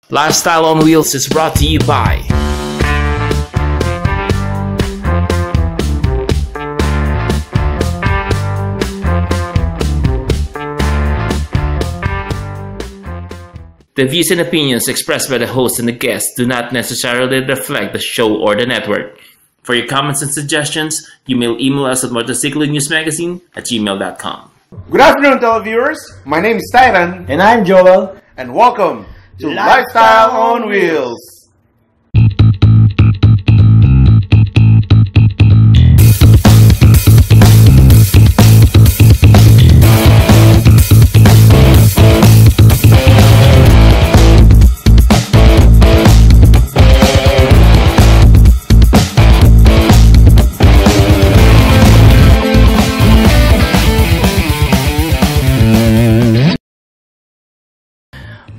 Lifestyle on Wheels is brought to you by The views and opinions expressed by the host and the guests do not necessarily reflect the show or the network. For your comments and suggestions, you may email us at motorcyclenewsmagazine@gmail.com. Good afternoon, televiewers. My name is Tyron. And I'm Joel. And welcome to Lifestyle on Wheels.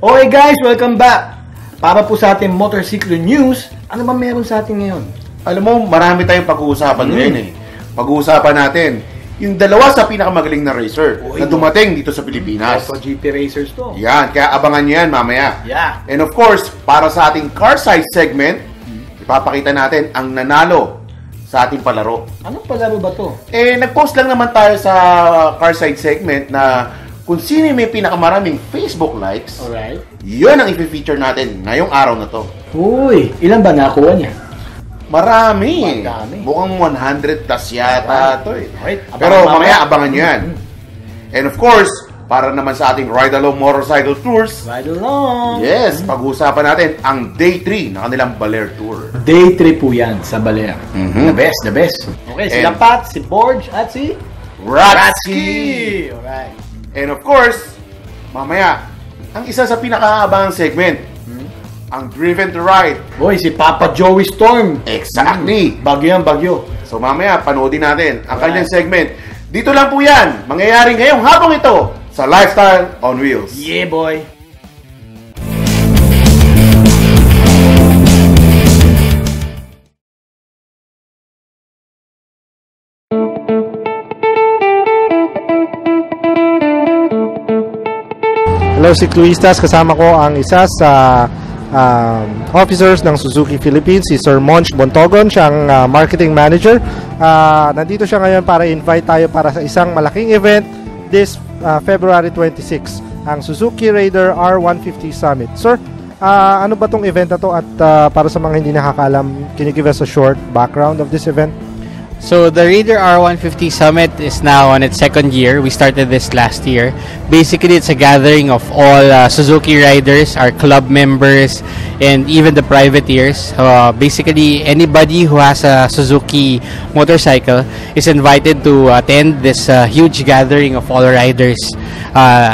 Okay guys, welcome back! Para po sa ating Motorcycle News, ano ba meron sa atin ngayon? Alam mo, marami tayong pag-uusapan ngayon eh. Pag-uusapan natin yung dalawa sa pinakamagaling na racer na dumating dito sa Pilipinas. MotoGP racers to. Yan, kaya abangan nyo yan mamaya. Yeah. And of course, para sa ating car size segment, ipapakita natin ang nanalo sa ating palaro. Anong palaro ba to? Nag-post lang naman tayo sa car side segment na kung sino may pinakamaraming Facebook likes, alright, yun ang i-feature natin ngayong araw na to. Uy, ilan ba nakuha niya? Marami. Madami. Mukhang 100 plus yata to eh. Right. Pero mamaya abangan nyo yan. And of course, para naman sa ating Ride Along Motorcycle Tours, Ride along! yes, pag-uusapan natin ang Day 3 ng kanilang Baler Tour. Day 3 po yan sa Baler. The best, the best. Okay, sila Pat, si Borge, at si Ratsky! Alright. And of course, mamaya, ang isa sa pinakaabangang segment, ang Driven to Ride. Boy, si Papa Joey Storm. Exactly. Bagyo yan, bagyo. So mamaya, panoodin natin ang kanyang segment. Dito lang po yan, mangyayari ngayong hapong ito sa Lifestyle on Wheels. Yeah, boy. Hello, Ciclistas. Kasama ko ang isa sa officers ng Suzuki Philippines, si Sir Monch Bontogon. Siya ang marketing manager. Nandito siya ngayon para invite tayo para sa isang malaking event this February 26, ang Suzuki Raider R150 Summit. Sir, ano ba tong event na to at para sa mga hindi nakakaalam, can you give us a short background of this event? So the Raider R150 Summit is now on its second year. We started this last year. Basically, it's a gathering of all Suzuki riders, our club members, and even the privateers. Basically, anybody who has a Suzuki motorcycle is invited to attend this huge gathering of all riders.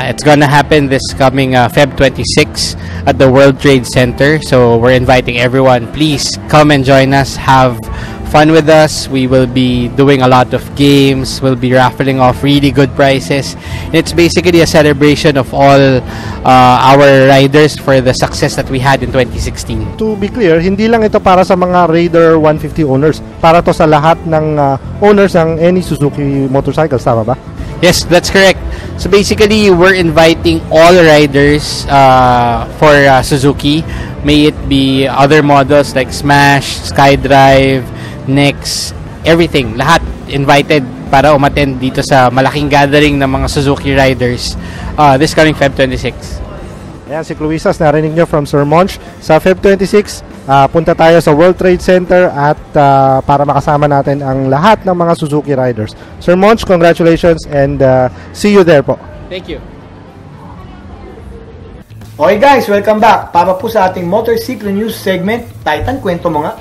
It's gonna happen this coming Feb 26 at the World Trade Center. So we're inviting everyone. Please come and join us. Have fun with us. We will be doing a lot of games. We'll be raffling off really good prizes. And it's basically a celebration of all our riders for the success that we had in 2016. To be clear, hindi lang ito para sa mga Raider 150 owners. Para to sa lahat ng owners ng any Suzuki motorcycles, tama ba? Yes, that's correct. So basically, we're inviting all riders for Suzuki. May it be other models like Smash, SkyDrive, Next, everything. Lahat invited para umattend dito sa malaking gathering ng mga Suzuki riders this coming Feb 26. Ayan, si Clovisas, narinig nyo from Sir Monch. Sa Feb 26, punta tayo sa World Trade Center at para makasama natin ang lahat ng mga Suzuki riders. Sir Monch, congratulations and see you there po. Thank you. Okay guys, welcome back. Para po sa ating Motorcycle News segment, Titan, kwento mo nga.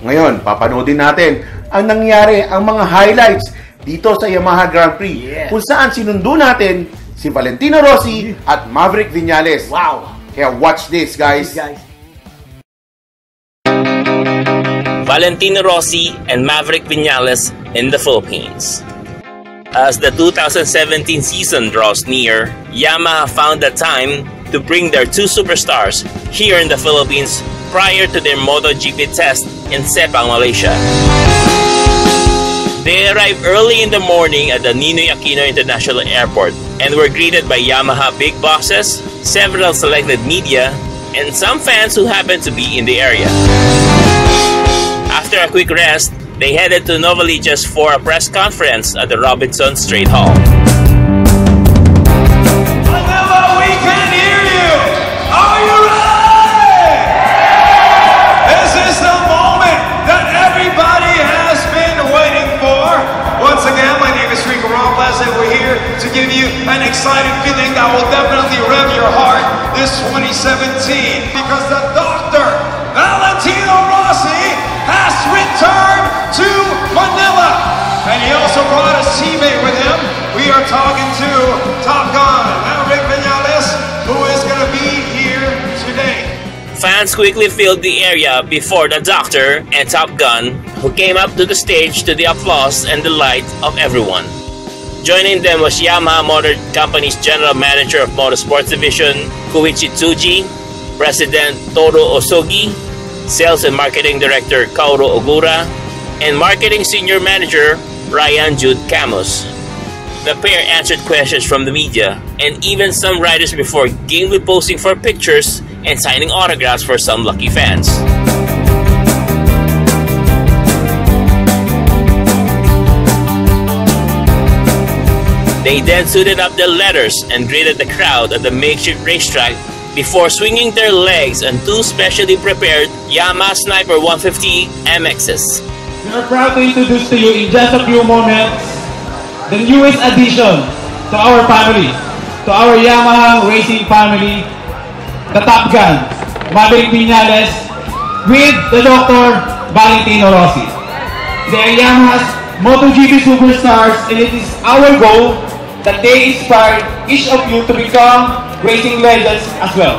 Ngayon, papanoodin natin ang nangyari, ang mga highlights dito sa Yamaha Grand Prix. Yeah. Kung saan sinundo natin si Valentino Rossi at Maverick Viñales. Wow! Kaya watch this, guys. Valentino Rossi and Maverick Viñales in the Philippines. As the 2017 season draws near, Yamaha found the time to bring their two superstars here in the Philippines prior to their MotoGP test in Sepang, Malaysia. They arrived early in the morning at the Ninoy Aquino International Airport and were greeted by Yamaha big bosses, several selected media, and some fans who happened to be in the area. After a quick rest, they headed to Novaliches for a press conference at the Robinson Straight Hall. Manila, we can hear you! Are you ready? This is the moment that everybody has been waiting for. Once again, my name is Rico Robles, and we're here to give you an exciting feeling that will definitely rev your heart this 2017, because the Dr. Valentino Rossi has returned to Manila, and he also brought a teammate with him. We are talking to Top Gun, Rick Vinales, who is going to be here today. Fans quickly filled the area before the Doctor and Top Gun, who came up to the stage to the applause and delight of everyone. Joining them was Yamaha Motor Company's General Manager of Motorsports Division, Koichi Tsuji, President Toru Osogi, Sales and Marketing Director Kaoru Ogura, and Marketing Senior Manager Ryan Jude Camus. The pair answered questions from the media and even some riders before gamely posing for pictures and signing autographs for some lucky fans. They then suited up their leathers and greeted the crowd at the makeshift racetrack before swinging their legs on two specially prepared Yamaha Sniper 150 MXs. We are proud to introduce to you in just a few moments the newest addition to our family, to our Yamaha racing family, the Top Gun, Maverick Vinales, with the Dr. Valentino Rossi. They are Yamaha's MotoGP superstars, and it is our goal that they inspire each of you to become racing legends as well.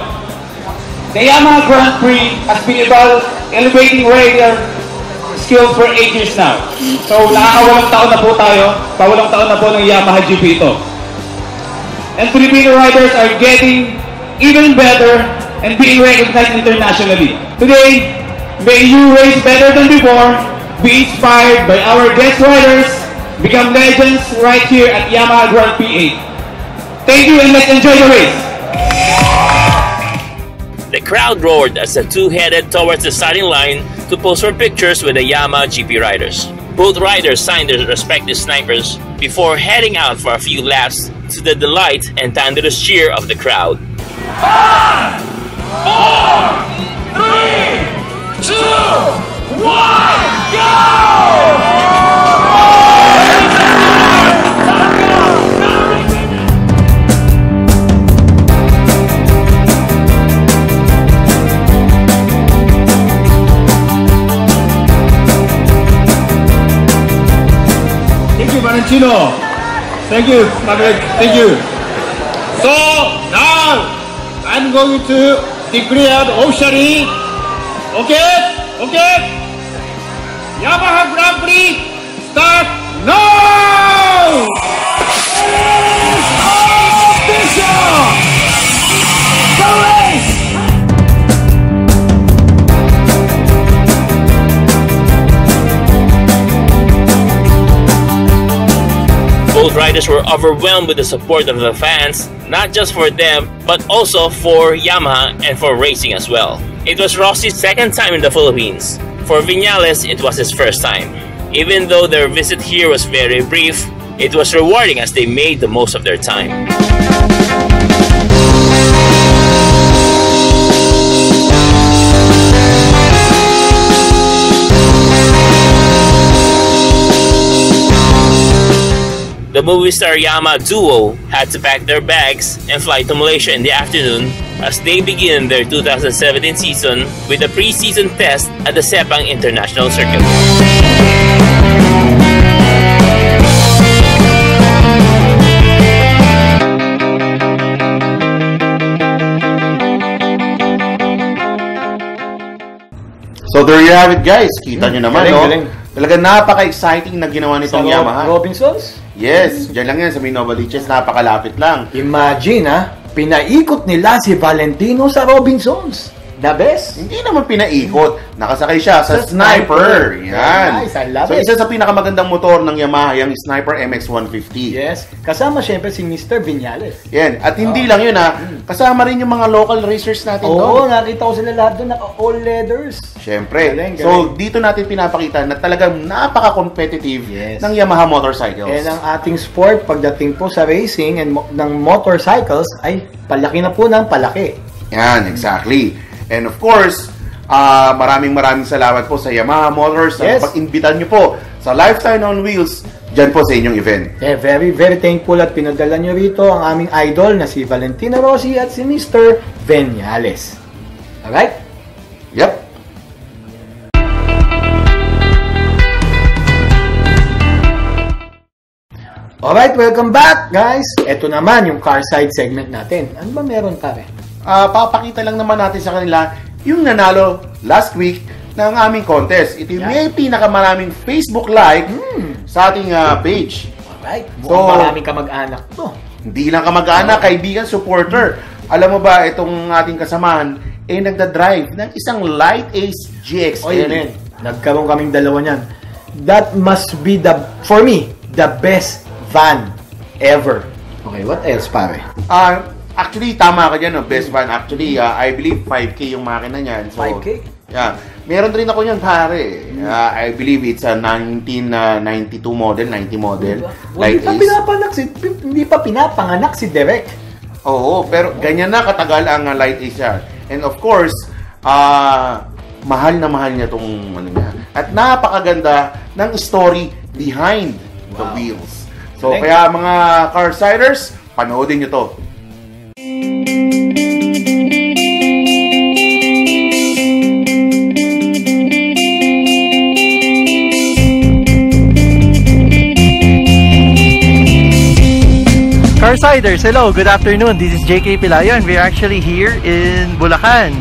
The Yamaha Grand Prix has been elevating rider skills for 8 years now. So nakakawalang taon na po tayo, pawalang taon na po ng Yamaha GP ito. And Filipino riders are getting even better and being recognized internationally. Today, may you race better than before, be inspired by our guest riders, become legends right here at Yamaha Grand Prix 8. Thank you, and let's enjoy the race. The crowd roared as the two headed towards the starting line to pose for pictures with the Yamaha GP riders. Both riders signed their respective snipers before heading out for a few laps to the delight and thunderous cheer of the crowd. 5, 4, 3, 2, 1, go! Valentino. Thank you, Maverick. Thank you. So now I'm going to declare officially. Okay, okay. Yamaha Grand Prix start now. It is official. The race. Both riders were overwhelmed with the support of the fans, not just for them, but also for Yamaha and for racing as well. It was Rossi's second time in the Philippines. For Vinales, it was his first time. Even though their visit here was very brief, it was rewarding as they made the most of their time. The movie star Yamaha duo had to pack their bags and fly to Malaysia in the afternoon as they begin their 2017 season with a pre-season test at the Sepang International Circuit. So there you have it, guys. Kita nyo naman, galing, no? galing. Talagang napaka-exciting na ginawa nitong Yamaha. Robinsons? Yes, dyan lang yan sa Novaliches, napakalapit lang. Imagine, pinaikot nila si Valentino sa Robinsons. The best. Hindi naman pinaikot. Nakasakay siya sa Sa Sniper. Sniper. Yan. Nice, I love So, it. isa sa pinakamagandang motor ng Yamaha, yung Sniper MX-150. Yes. Kasama syempre si Mr. Viñales. Yan. At hindi lang yun kasama rin yung mga local racers natin Oo, doon. nakita ko sila lahat doon, all leathers. Siyempre. Galing, galing. So, dito natin pinapakita na talagang napaka-competitive Yes. ng Yamaha motorcycles. And ang ating sport pagdating po sa racing and ng motorcycles ay palaki na po ng palaki. Yan, exactly. And of course, maraming salamat po sa Yamaha Motors sa Yes. pag-imbitan nyo po sa Lifetime on Wheels dyan po sa inyong event. Very, very thankful at pinadala nyo rito ang aming idol na si Valentino Rossi at si Mr. Viñales. Alright? Yep. Alright, welcome back guys! Ito naman yung car side segment natin. Ano ba meron pare? Papakita lang naman natin sa kanila yung nanalo last week ng aming contest. Ito yung may pinakamaraming Facebook like sa ating page. Alright, So, mukhang maraming kamag-anak to. Hindi lang kamag-anak, kaibigan, supporter. Alam mo ba, itong ating kasamahan nagda-drive ng isang Light Ace GXL. Oy, men, nagkaroon kaming dalawa niyan. That must be for me, the best van ever. Okay, what else pare? Actually, tama ka dyan, no? Best van. Actually, I believe 5K yung makina niyan. So, 5K? Yeah. Meron din ako niyan, pare. I believe it's a 1992 model, 90 model. Light Ace. Hindi pa pinapanganak si Derek. Oo, pero ganyan na katagal ang Light Ace yan. And of course, mahal na mahal niya itong ano niya. At napakaganda ng story behind the wheels. So, kaya mga car-siders, panoodin nyo to. Carsiders, hello, good afternoon. This is JK Pilayon. We're actually here in Bulacan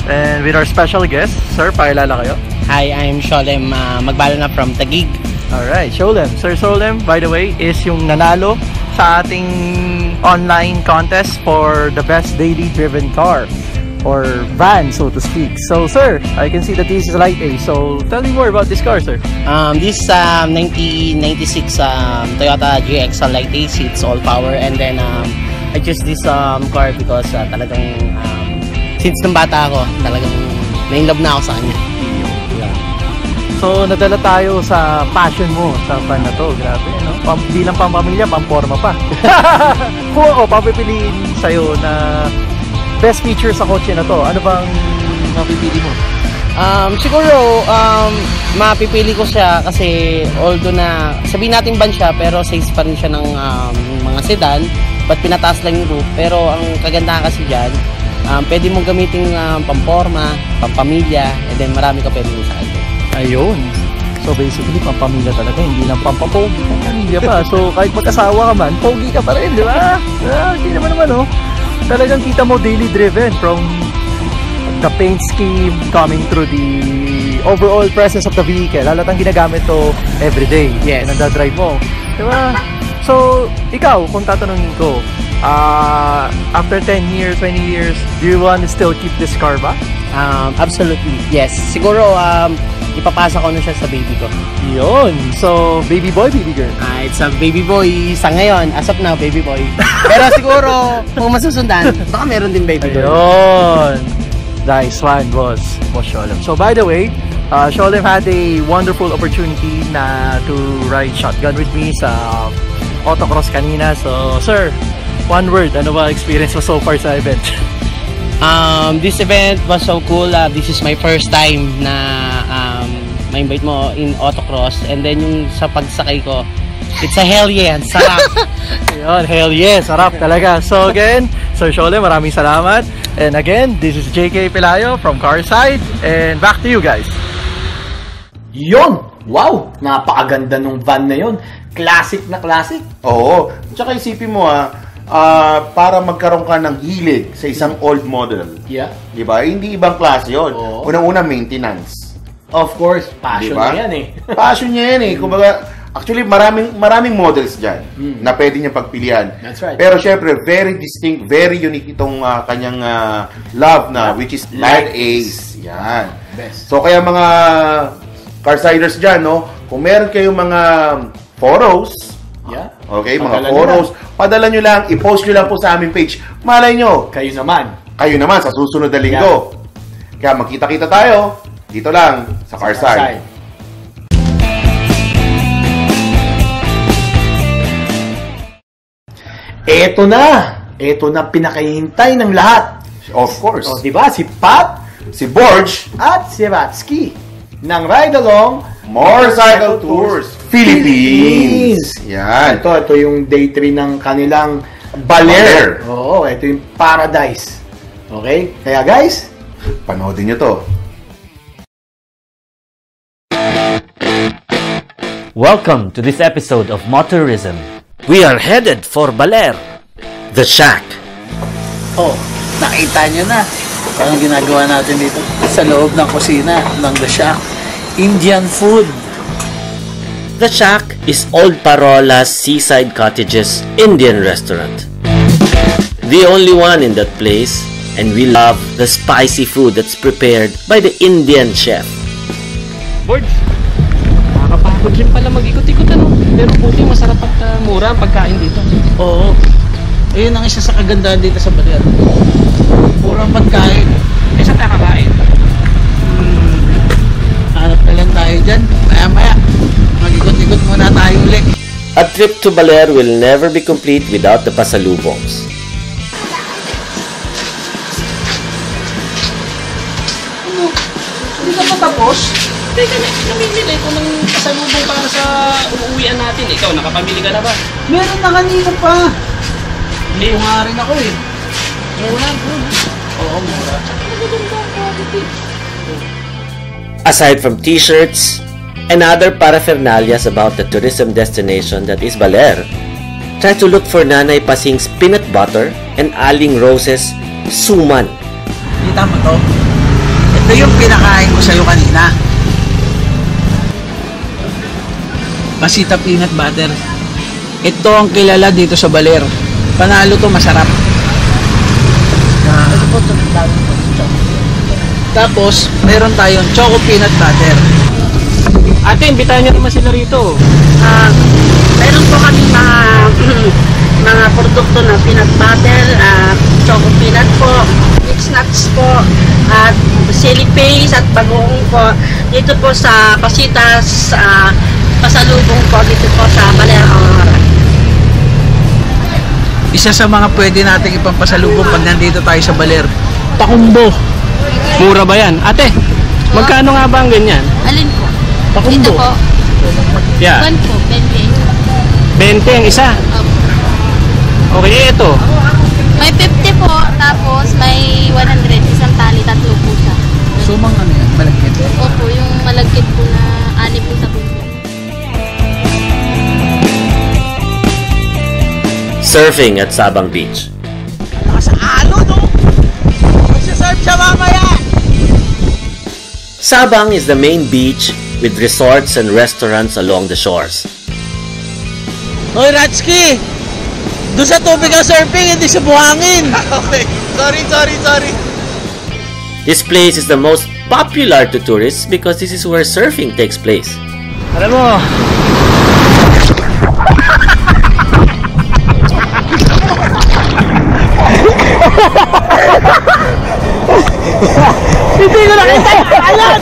and with our special guest. Sir, pakilala kayo. Hi, I'm Sholem Magbalo na from Taguig. Alright, Sholem. Sir Sholem, by the way, is yung nanalo sa ating online contest for the best daily driven car or van, so to speak. So, sir, I can see that this is a Light Ace. So, tell me more about this car, sir. This 1996 Toyota GXL Light Ace. It's all power, and then I chose this car because talagang since nung bata ako, talagang na-inlove na ako sa kanya. So, nadala tayo sa passion mo sa fan na to. Grabe, no? Hindi lang pampamilya, pamporma pa. Kung ako, papipiliin sa'yo na best feature sa kotse na to, ano bang mapipili mo? Siguro, mapipili ko siya kasi although na, sabihin natin van siya, pero size pa rin siya ng mga sedan, but pinataas lang yung roof. Pero ang kagandahan kasi dyan, pwede mong gamitin pamporma, pampamilya, and then marami ka pwede mo sa kanya. Ayun. So basically, pampamilya talaga, hindi lang pampapogi, pampamilya pa. So kahit mag-asawa ka man, pogi ka pa rin, di ba? Hindi naman, oh. Talagang kita mo daily driven from the paint scheme coming through the overall presence of the vehicle. Halatang ginagamit to everyday. Yes. Nagdadrive mo. Di ba? So, ikaw, kung tatanungin ko, after 10 years, 20 years, do you want to still keep this car ba? Absolutely, yes. Siguro, ipapasa ko na siya sa baby ko. Yun. So, baby boy, baby girl? It's a baby boy sa ngayon. As of now, baby boy. Pero siguro, kung masusundan, baka meron din baby girl. Ayun. Nice one, boss Sholem. So, by the way, Sholem had a wonderful opportunity to ride shotgun with me sa autocross kanina. So, sir, one word, ano ba experience mo so far sa event? This event was so cool. This is my first time na ma-invite mo in autocross, and then yung sa pagsakay ko, it's a hell yeah, sarap. Ayun, hell yeah, sarap talaga. So again, Sir Sholem, maraming salamat. And again, this is JK Pelayo from Carside, and back to you guys. Yon! Wow! Napakaganda nung van na yon. Classic na classic. Oo. Tsaka isipin mo para magkaroon ka ng hilig sa isang old model. Yeah. Di ba? Hindi ibang klase yun. Oo. Unang-una, maintenance. Of course, passion Diba? na yan eh. Passion niya yan eh. Kumbaga, Actually, maraming models dyan na pwede niyang pagpilian. That's right. Pero syempre, very distinct, very unique itong kanyang love na, which is Light Ace. Yan. Best. So, kaya mga carsiders dyan, no? Kung meron kayong mga photos, okay, mga photos, padala nyo lang, i-post nyo lang po sa aming page. Malay nyo, Kayo naman. sa susunod na linggo. Kaya magkita-kita tayo, dito lang, sa Carside. Ito na pinakahihintay ng lahat. Of course. O, diba? Si Pat, Si Borge, at si Ratsky ng Ride Along Motorcycle Tours Philippines. Yan. Ito yung day 3 ng kanilang Baler. Oo, ito yung Paradise. Okay? Kaya guys, Panoodin nyo to. Welcome to this episode of Motorism. We are headed for Baler, the shack. Oh, nakita nyo na. Parang ginagawa natin dito sa loob ng kusina ng The Shack. Indian food. The shack is Old Parola's Seaside Cottages Indian restaurant. The only one in that place, and we love the spicy food that's prepared by the Indian chef. Borge, nakakapagod rin pala mag-ikot-ikot ano. Pero buti masarap at mura ang pagkain dito. Oo. Ayun ang isa sa kagandahan dito sa Baler. Murang pagkain. Eh, saan tayo kakain? Hanap na lang tayo dyan. Maya-maya. Mag-ikot-ikot muna tayo ulit. A trip to Baler will never be complete without the pasalubongs. Hindi ka pa tapos? Teka, namimili ko ng pasalubong para sa uuwian natin. Ikaw, nakapamili ka na ba? Meron na kanina pa. Hindi nga rin ako eh. Mura po. Oo, mura. Aside from t-shirts and other paraphernalias about the tourism destination that is Baler, try to look for Nanay Pasing's peanut butter and Aling Rose's suman. Kita mo to? Ito yung pinakain ko sa'yo kanina. Pasita peanut butter. Ito ang kilala dito sa Baler. Panalo to, masarap. Tapos, meron tayong choco peanut butter. Ate, imbitahan niyo naman sila rito. Meron po kami mga produkto na peanut butter, choco peanut po, mixed nuts po, at silly paste at bagoong po. Dito po sa Pasitas, pasalubong po dito po sa Baler Aurora. Isa sa mga pwede nating ipampasalubong pag nandito tayo sa Baler. Pakumbo. Mura ba yan? Ate, magkano nga ba ang ganyan? Alin po? Pakumbo. Dito po. Yeah. 1 po, 20. 20 ang isa. Okay, ito. May 50 po, tapos may 100, isang tali, tatlo po siya. So, mga ano yan? Malagkit? Opo, yung malagkit po na 6 po sa puso. Surfing at Sabang Beach. Sa alo, no? Magsasurf siya mamaya! Sabang is the main beach with resorts and restaurants along the shores. Hoy, Ratsky! Doon sa tubig ang surfing, hindi sa buhangin! Okay, sorry. This place is the most popular to tourists because this is where surfing takes place. Alam mo, hindi ko nakita yung alat!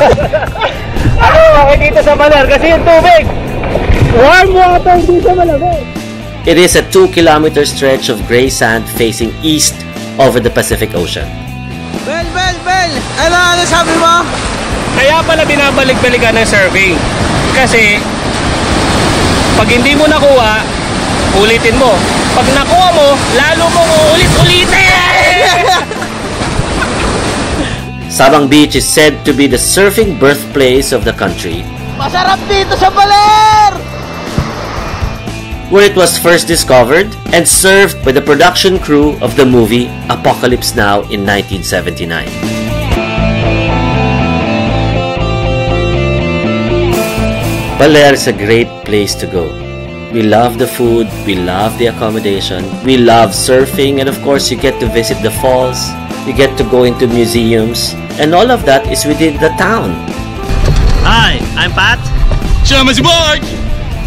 Ano, okay dito sa Baler kasi yung tubig. Warm water dito malamig. It is a 2-kilometer stretch of gray sand facing east over the Pacific Ocean. Bel! Ano sabi mo? Kaya pala binabalik-balikan ng surfing. Kasi, pag hindi mo nakuha, ulitin mo. Pag nakuha mo, lalo mong ulit-ulitin! Sabang Beach is said to be the surfing birthplace of the country, Masarap dito sa Baler! where it was first discovered and served by the production crew of the movie Apocalypse Now in 1979. Baler is a great place to go. We love the food, we love the accommodation, we love surfing, and of course you get to visit the falls, you get to go into museums, and all of that is within the town. Hi, I'm Pat. Chama si Borg!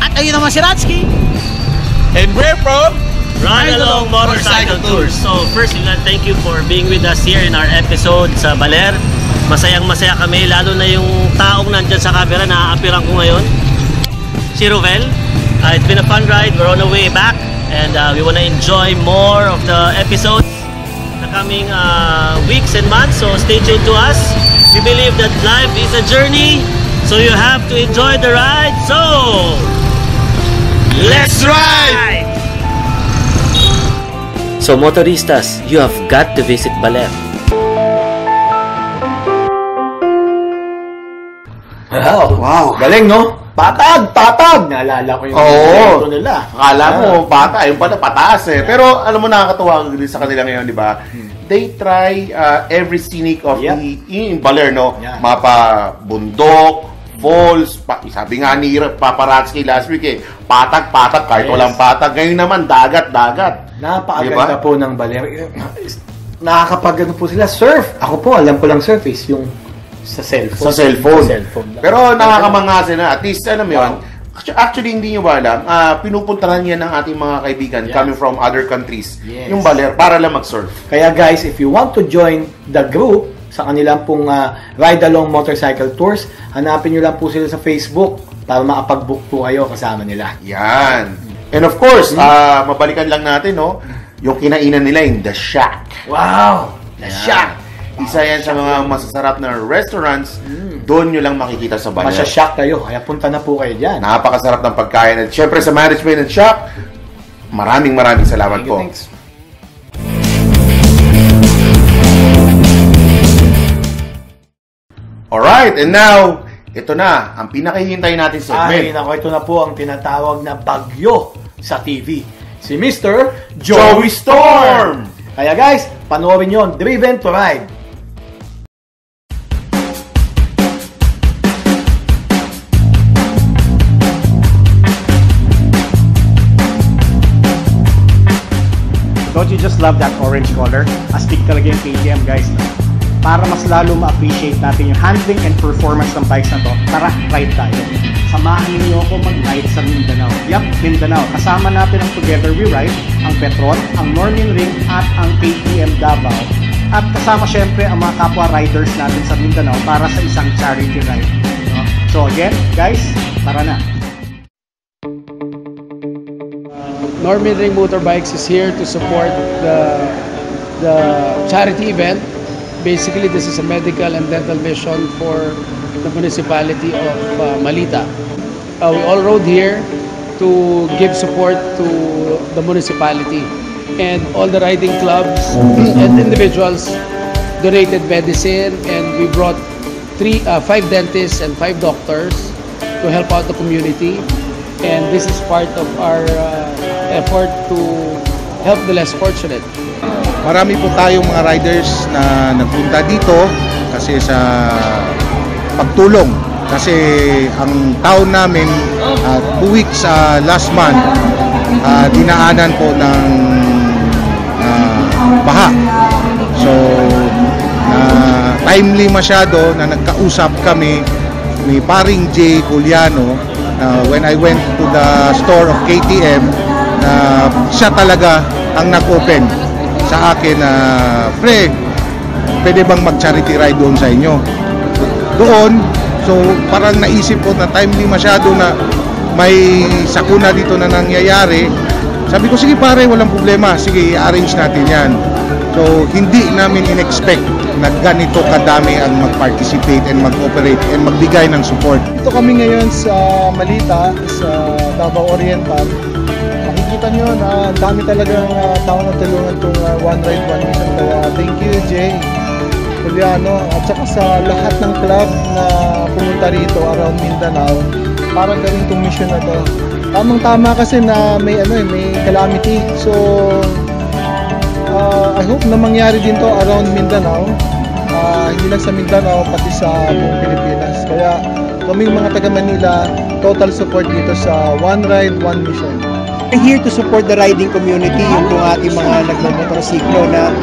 At ayun naman si Ratsky. And we're from Ride Along Motorcycle Tours. So first, thank you for being with us here in our episode sa Baler. Masayang-masaya kami, lalo na yung taong nandyan sa camera na aapiran ko ngayon, si Rovel. It's been a fun ride. We're on the way back and we want to enjoy more of the episodes in the coming weeks and months. So stay tuned to us. We believe that life is a journey, so you have to enjoy the ride. So let's ride! So motoristas, you have got to visit Baler. Wow. Galing, no? Patag! Naalala ko yung Oo. nila. Akala mo, bata. Yung pala, pataas eh. Pero, alam mo, nakakatuwa sa kanila ngayon, di ba? They try every scenic of in Baler, no? Yeah. Mapa bundok, falls, sabi nga ni Papa Ratsky last week eh, patag, kahit walang patag. Ngayon naman, dagat. Napakaganda po ng Baler. Nakakapagano po sila. Surf! Ako po, alam ko lang surf is yung sa cellphone. Sa cellphone. Lang. Pero nakakamanga sila. At least, alam mo yun, actually, hindi nyo ba alam, pinupuntahan yan ng ating mga kaibigan coming from other countries. Yes. Yung Baler, para lang mag-surf. Kaya guys, if you want to join the group sa kanilang pong Ride Along Motorcycle Tours, hanapin nyo lang po sila sa Facebook para makapag-book po kayo kasama nila. Yan. And of course, mabalikan lang natin, no? Yung kinainan nila yung The Shack. Wow! The Shack! Isa yan sa mga masasarap na restaurants. Doon nyo lang makikita sa Baler. Masya-shock kayo, kaya punta na po kayo dyan. Napakasarap ng pagkain. At syempre sa management and shop, maraming salamat po. Thanks. Alright, and now, ito na, ang pinakahihintay natin segment. Ay, nako, ito na po ang tinatawag na bagyo sa TV. Si Mr. Joey Storm! Kaya guys, panoorin nyo, Driven to Ride. Don't you just love that orange color? Astig talaga yung KTM, guys. Para mas lalo ma-appreciate natin yung handling and performance ng bikes na to, tara, ride tayo. Samahan niyo ako mag-ride sa Mindanao. Yup, Mindanao. Kasama natin ang Together We Ride, ang Petron, ang Normin Ring, at ang KTM Davao. At kasama syempre ang mga kapwa riders natin sa Mindanao para sa isang charity ride. So again, guys, tara na. Normin Ring Motorbikes is here to support the charity event. Basically, this is a medical and dental mission for the municipality of Malita. We all rode here to give support to the municipality, and all the riding clubs and individuals donated medicine, and we brought 5 dentists and 5 doctors to help out the community. And this is part of our effort to help the less fortunate. Marami po tayong mga riders na nagpunta dito kasi sa pagtulong. Kasi ang taon namin 2 weeks last month dinaanan po ng baha. So timely masyado na nagkausap kami ni paring Jay Juliano when I went to the store of KTM siya talaga ang nag-open sa akin na pre, pwede bang mag-charity ride doon sa inyo? Doon, so parang naisip ko na timely masyado na may sakuna dito na nangyayari. Sabi ko, sige pare, walang problema, sige i-arrange natin yan. So hindi namin in-expect na ganito kadami ang mag-participate and mag-operate and magbigay ng support. Ito kami ngayon sa Malita, sa Davao Oriental. Makikita nyo na dami talagang tao na tulungan itong One Ride, One Mission. Kaya thank you, Jay Juliano, at saka sa lahat ng club na pumunta rito around Mindanao para gawin itong mission na to. Tamang-tama kasi na may calamity. So I hope na mangyari din to around Mindanao. Hindi lang sa Mindanao, pati sa buong Pilipinas. Kaya kaming mga taga Manila, total support dito sa One Ride, One Mission. We're here to support the riding community, yung kung ating mga nagmomotorsiklo na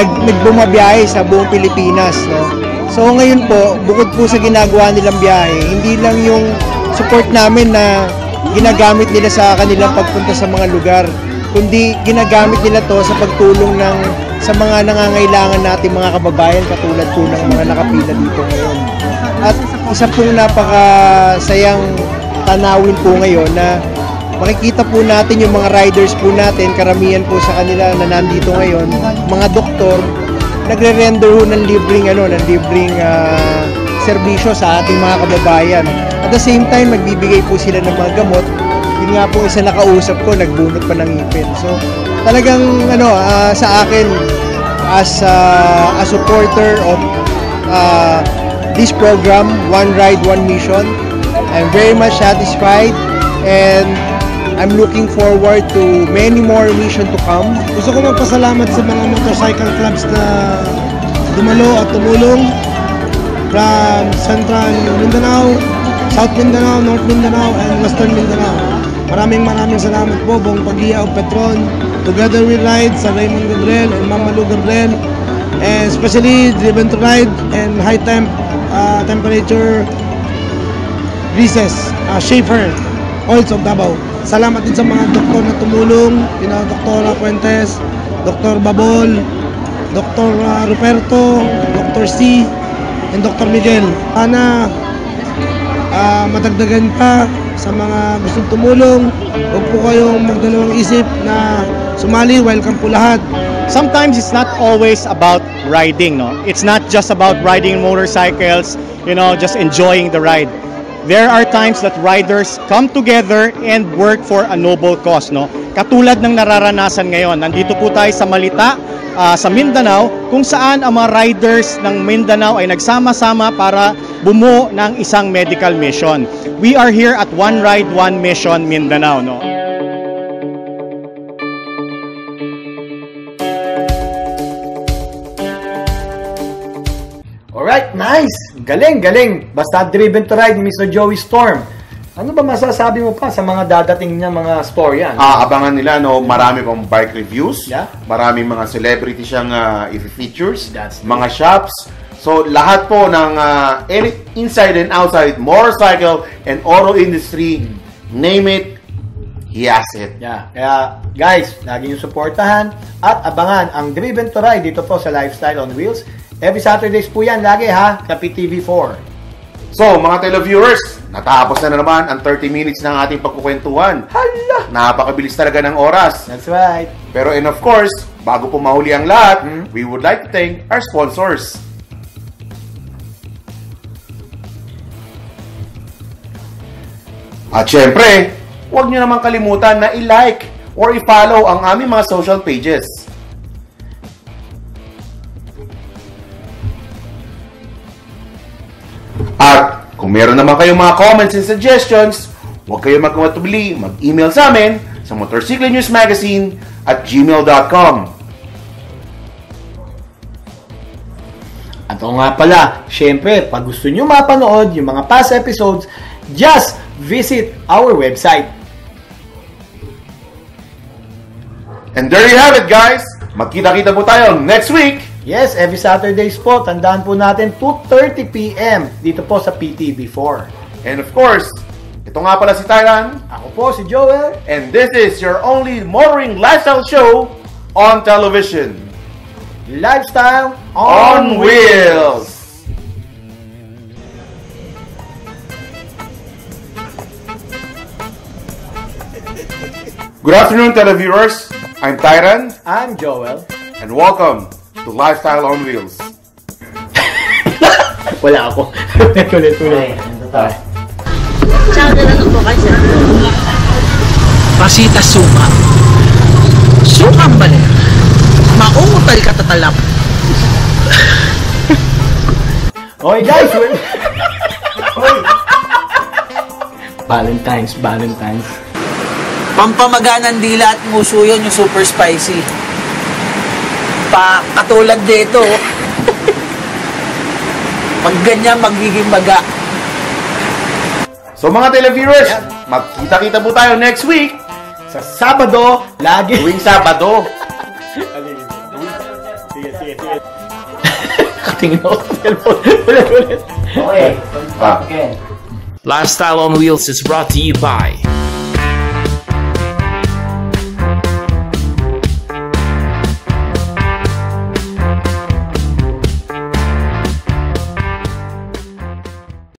nagbumabiyahe sa buong Pilipinas, no? So ngayon po, bukod po sa ginagawa nilang biyahe, hindi lang yung support namin na ginagamit nila sa kanilang pagpunta sa mga lugar, kundi ginagamit nila to sa pagtulong sa mga nangangailangan natin mga kababayan katulad po ng mga nakapila dito ngayon. At isa pong napakasayang tanawin po ngayon na makikita po natin yung mga riders po natin, karamihan po sa kanila na nandito ngayon, mga doktor, nagre-render ho ng libreng serbisyo sa ating mga kababayan. At the same time, magbibigay po sila ng mga gamot. Yun nga po isa nakausap ko, nagbunot pa ng ngipin. So, talagang sa akin, as a supporter of this program, One Ride, One Mission, I'm very much satisfied and I'm looking forward to many more mission to come. Gusto ko magpasalamat sa mga motorcycle clubs na dumalo at tumulong from Central Mindanao, South Mindanao, North Mindanao, and Western Mindanao. Maraming salamat po, buong Pag-iya of Petron, Together We Ride, sa Raymond Gabriel and Mama Lou Gabriel, and especially Driven to Ride and High Temperature Breezes, Schaefer, Oils of Davao. Salamat din sa mga doktor na tumulong, Dr. Fuentes, Dr. Babol, Dr. Ruperto, Dr. C, and Dr. Miguel. Sana madagdagan pa sa mga gustong tumulong. Huwag po kayong magdalawang isip na sumali. Welcome po lahat. Sometimes it's not always about riding, no? It's not just about riding motorcycles, just enjoying the ride. There are times that riders come together and work for a noble cause, no? Katulad ng nararanasan ngayon. Nandito po tayo sa Malita, sa Mindanao, kung saan ang mga riders ng Mindanao ay nagsama-sama para bumuo ng isang medical mission. We are here at One Ride, One Mission, Mindanao, no? Alright, nice! Galing! Basta Driven to Ride ni Mr. Joey Storm. Ano ba masasabi mo pa sa mga dadating niya mga storya? Abangan nila, marami pang bike reviews, marami mga celebrity siyang i-features, mga shops. So, lahat po ng inside and outside motorcycle and auto industry, name it, he has it. Yeah. Kaya, guys, lagi nyo supportahan at abangan ang Driven to Ride dito po sa Lifestyle on Wheels. Every Saturdays po yan, lagi sa PTV4. So, mga televiewers, natapos na naman ang 30 minutes ng ating pagkukwentuhan. Hala! Napakabilis talaga ng oras. That's right. Pero of course, bago po mahuli ang lahat, we would like to thank our sponsors. At syempre, huwag nyo naman kalimutan na i-like or i-follow ang aming mga social pages. At kung meron naman kayong mga comments and suggestions, huwag kayong magmatubili, mag-email sa amin sa motorcyclenewsmagazine@gmail.com. At nga pala, syempre, pag gusto nyo mapanood yung mga past episodes, just visit our website. And there you have it, guys! Magkita-kita po tayo next week! Yes, every Saturdays po. Tandaan po natin, 2:30 p.m. dito po sa PTV4. And of course, ito nga pala si Tyran. Ako po si Joel. And this is your only motoring lifestyle show on television. Lifestyle on Wheels! Good afternoon, televiewers. I'm Tyran. I'm Joel. And welcome to Lifestyle on Wheels. Wala ako. Ulit. Ciao, ano po kasi? Pasita suka. Sukang balik. Maungutal ka tatalap. Okay guys, Valentine's. Pampamaganang dila at nguso yun yung super spicy. Katulad dito. Pag ganyan magiging maga. So mga televiewers, magkita-kita po tayo next week. Sa Sabado, lagi. Tuwing Sabado. Sige. Katingin ako sa cellphone. Ulit. Okay. Lifestyle on Wheels is brought to you by